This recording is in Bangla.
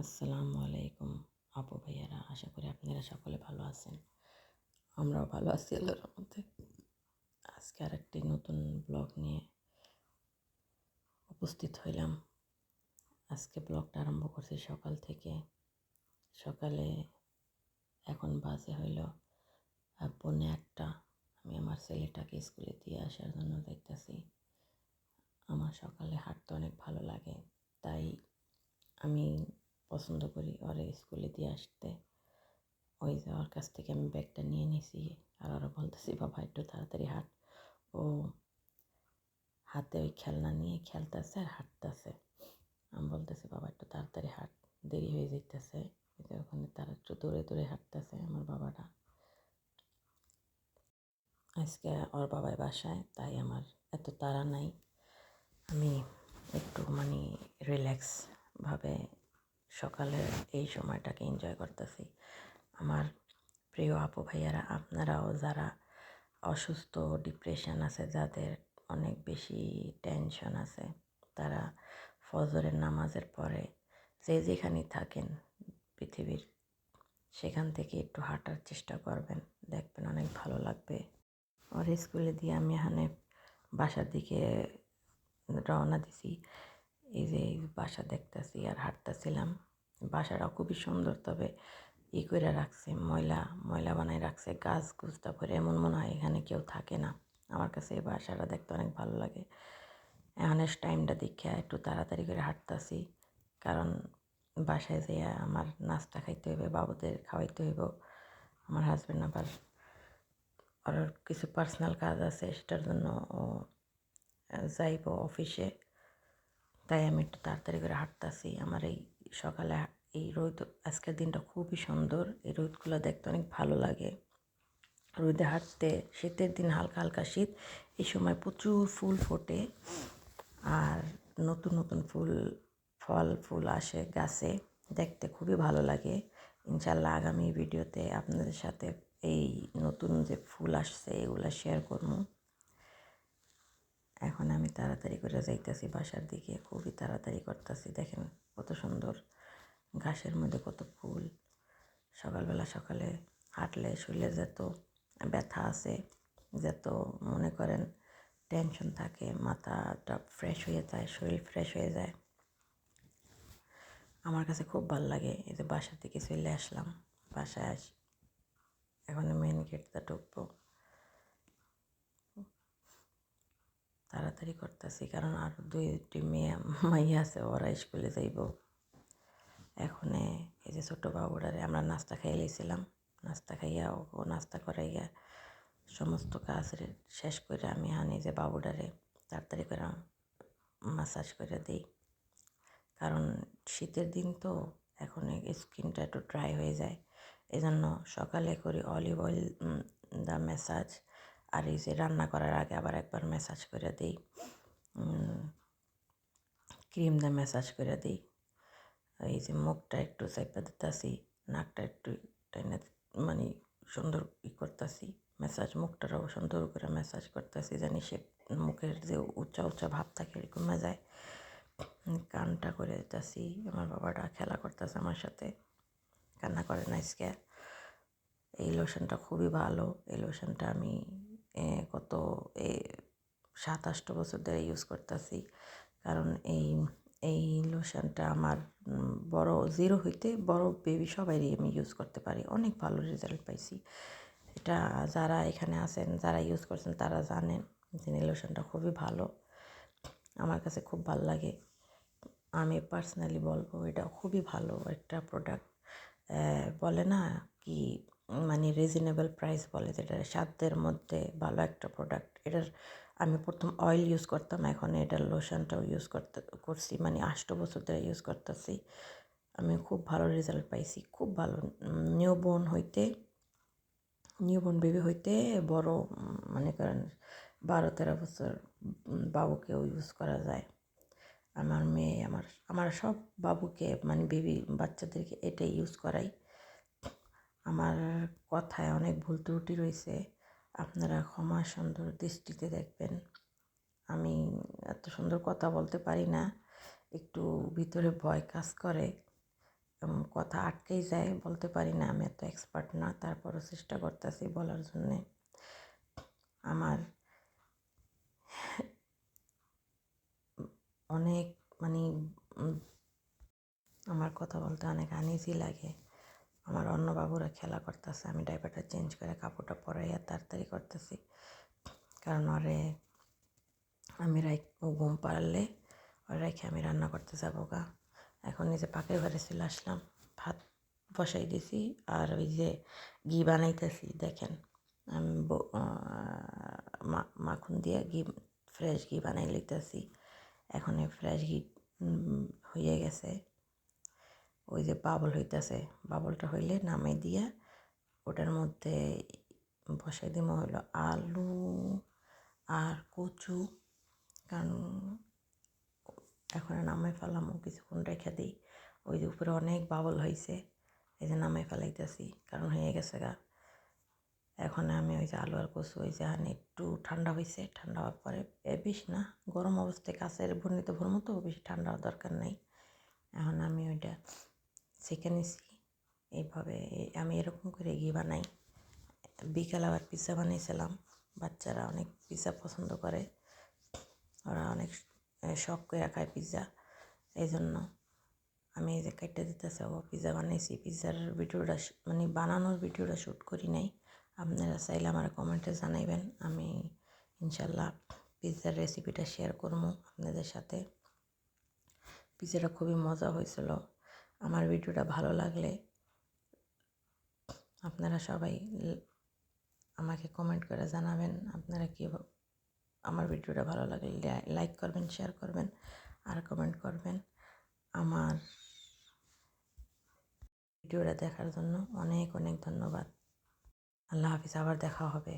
আসসালামু আলাইকুম আপু ভাইয়ারা, আশা করি আপনারা সকলে ভালো আছেন। আমরাও ভালো আছি আল্লাহর রহমতে। আজকে আরেকটি নতুন ব্লগ নিয়ে উপস্থিত হইলাম। আজকে ব্লগটা আরম্ভ করছি সকাল থেকে। সকালে এখন বাজে হইল 1:45। আমি আমার ছেলেটাকে স্কুলে দিয়ে আসার জন্য দেখতেছি। আমার সকালে হাঁটতে অনেক ভালো লাগে, তাই আমি পছন্দ করি ওরে স্কুলে দিয়ে আসতে। ওই যে ওর কাছ থেকে আমি ব্যাগটা নিয়ে নিছি, আর ওরা বলতেছি বাবা একটু তাড়াতাড়ি হাঁট। ও হাতে ওই খেলনা নিয়ে খেলতেছে আর হাঁটতেছে। আমি বলতেছি বাবা একটু তাড়াতাড়ি হাঁট, দেরি হয়ে যেতেছে। ওখানে তারা একটু দৌড়ে দৌড়ে হাঁটতেছে আমার বাবাটা। আজকে ওর বাবাই বাসায়, তাই আমার এত তাড়া নাই। আমি একটু রিল্যাক্সভাবে সকালের এই সময়টাকে এনজয় করতেছি। আমার প্রিয় আপু ভাইয়ারা, আপনারাও যারা অসুস্থ, ডিপ্রেশন আছে, যাদের অনেক বেশি টেনশন আছে, তারা ফজরের নামাজের পরে যে যেখানেই থাকেন পৃথিবীর, সেখান থেকে একটু হাঁটার চেষ্টা করবেন, দেখবেন অনেক ভালো লাগবে। ওর স্কুলে দিয়ে আমি এখানে বাসার দিকে রওনা দিছি। এই যে বাসা দেখতেছি আর হাঁটতেছিলাম। বাসাটা খুবই সুন্দর, তবে করে রাখছে, ময়লা ময়লা বানায় রাখছে, গাছ গুছটা করে, এমন মনে হয় এখানে কেউ থাকে না। আমার কাছে এই বাসাটা দেখতে অনেক ভালো লাগে। এখানে টাইমটা দেখে একটু তাড়াতাড়ি করে হাঁটতেছি, কারণ বাসায় যেয়ে আমার নাস্তা খাইতে হইবে, বাবুদের খাওয়াইতে হইব। আমার হাজব্যান্ড আবার ওর কিছু পার্সোনাল কাজ আছে, সেটার জন্য ও যাইব অফিসে, তাই আমি একটু তাড়াতাড়ি করে হাঁটতেছি। আমার এই সকালে এই রোদ, আজকের দিনটা খুবই সুন্দর। এই রোদগুলো দেখতে অনেক ভালো লাগে। রোদে হাঁটতে, শীতের দিন হালকা হালকা শীত, এই সময় প্রচুর ফুল ফোটে আর নতুন নতুন ফুল আসে গাছে, দেখতে খুবই ভালো লাগে। ইনশাল্লাহ আগামী ভিডিওতে আপনাদের সাথে এই নতুন যে ফুল আসছে এগুলো শেয়ার করবো। এখন আমি তাড়াতাড়ি করে যাইতেছি বাসার দিকে, খুবই তাড়াতাড়ি করতেছি। দেখেন কত সুন্দর, ঘাসের মধ্যে কত ফুল। সকালে হাঁটলে শরীরে যত ব্যথা আছে, যত মনে করেন টেনশন থাকে, মাথাটা ফ্রেশ হয়ে যায়, শরীর ফ্রেশ হয়ে যায়। আমার কাছে খুব ভালো লাগে। এই যে বাসার দিকে চলে আসলাম, বাসায় এখন মেন গেটটা ঢুকবো। তাড়াতাড়ি করতেছি, কারণ আর দুইটি মাইয়া আছে, ওরা স্কুলে যাইব। এখন এই যে ছোটো বাবুটারে আমরা নাস্তা খাইয়ে লইছিলাম, নাস্তা খাইয়া ও নাস্তা করাইয়া সমস্ত কাজ শেষ করে আমি আনি যে বাবুটারে তাড়াতাড়ি করে মাসাজ করে দিই, কারণ শীতের দিন তো এখন স্কিনটা একটু ড্রাই হয়ে যায়। এই জন্য সকালে করি অলিভ অয়েল দা ম্যাসাজ, আর এই যে রান্না করার আগে আবার একবার ম্যাসাজ করে দিই, ক্রিম দা ম্যাসাজ করে দিই। এই যে মুখটা একটু চাইপা দিতেছি, নাকটা একটু টেনে সুন্দর করতেছি ম্যাসাজ, মুখটারও সুন্দর করে ম্যাসাজ করতেছি, জানি সে মুখের যে উঁচা উঁচা ভাব থাকে কমে যায়। কানটা করে দিতেছি। আমার বাবাটা খেলা করতেছে আমার সাথে, কান্না করে না আজকে। এই লোশনটা খুবই ভালো। এই লোশনটা আমি গত 7-8 বছর ধরে ইউজ করতেছি, কারণ এই লোশনটা আমার বড় জিরো হইতে বড় বেবি সবাইরই আমি ইউজ করতে পারি, অনেক ভালো রেজাল্ট পাইছি। এটা যারা এখানে আছেন, যারা ইউজ করছেন, তারা জানেন যে এই লোশনটা খুবই ভালো, আমার কাছে খুব ভালো লাগে। আমি পার্সোনালি বলবো এটা খুবই ভালো একটা প্রোডাক্ট। বলে না কি, রিজনেবল প্রাইস বলে, যেটা সাধ্যের মধ্যে ভালো একটা প্রোডাক্ট। এটার আমি প্রথম অয়েল ইউজ করতাম, এখন এটার লোশনটাও ইউজ করছি, 8 বছর ধরে ইউজ করতেছি। আমি খুব ভালো রেজাল্ট পাইছি, খুব ভালো। নিউবর্ন বেবি হইতে বড়, মনে করেন 12-13 বছর বাবুকেও ইউজ করা যায়। আমার মেয়ে, আমার সব বাবুকে বেবি বাচ্চাদেরকে এটাই ইউজ করাই। আমার কথায় অনেক ভুল ত্রুটি রয়েছে, আপনারা ক্ষমা সুন্দর দৃষ্টিতে দেখবেন। আমি এত সুন্দর কথা বলতে পারি না, একটু ভিতরে ভয় কাজ করে, কথা আটকেই যায়, বলতে পারি না, আমি এত এক্সপার্ট না, তারপরও চেষ্টা করতেছি বলার জন্যে। আমার অনেক মানে আমার কথা বলতে অনেক আনইজি লাগে। আমার অন্য বাবুরা খেলা করতেছে, আমি ডাইপারটা চেঞ্জ করে কাপড়টা পরাইয়া তাড়াতাড়ি করতেছি, কারণ ওরে আমি ও ঘুম পাড়লে ওর রেখে আমি রান্না করতে যাবো গা। এখন এই যে পাকের ঘরে চলে আসলাম, ভাত বসাই দিছি আর ওই যে ঘি বানাইতেছি দেখেন। আমি মাখন দিয়ে ঘি, ফ্রেশ ঘি বানাই লইতেছি। এখন এই ফ্রেশ ঘি হয়ে গেছে, ওই যে বাবল হইতেছে, বাবলটা হইলে নামাই দিয়া ওটার মধ্যে বসাই দিব হলো আলু আর কচু, কারণ এখন নামাই ফেলাম, কিছুক্ষণ রেখে দিই। ওই যে উপরে অনেক বাবল হয়েছে, এই যে নামাই ফেলাইতেছি, কারণ হয়ে গেছে গা। এখন আমি ওই যে আলু আর কচু ওই যে একটু ঠান্ডা হয়েছে, ঠান্ডা হওয়ার পরে বেশি না, গরম অবস্থায় কাছের বর্ণিত ভরমো তো, বেশি ঠান্ডা হওয়ার দরকার নেই। এখন আমি ওইটা ছেঁকে নিছি। এইভাবে আমি এরকম করে ঘি বানাই। বিকাল আবার পিৎজা বানিয়েছিলাম, বাচ্চারা অনেক পিৎজা পছন্দ করে, ওরা অনেক শখ করে খায় পিৎজা। এই জন্য আমি এই যে কেটে দিতেছি, পিৎজা বানিয়েছি। পিৎজার ভিডিওটা মানে বানানোর ভিডিওটা শ্যুট করি নাই, আপনারা চাইলে আমার কমেন্টে জানাইবেন, আমি ইনশাল্লাহ পিৎজার রেসিপিটা শেয়ার করবো আপনাদের সাথে। পিৎজাটা খুবই মজা হয়েছিল। আমার ভিডিওটা ভালো লাগলে আপনারা সবাই আমাকে কমেন্ট করে জানাবেন আপনারা কি আমার ভিডিওটা ভালো লাগলে লাইক করবেন, শেয়ার করবেন আর কমেন্ট করবেন। আমার ভিডিওটা দেখার জন্য অনেক অনেক ধন্যবাদ। আল্লাহ হাফিজ, আবার দেখা হবে।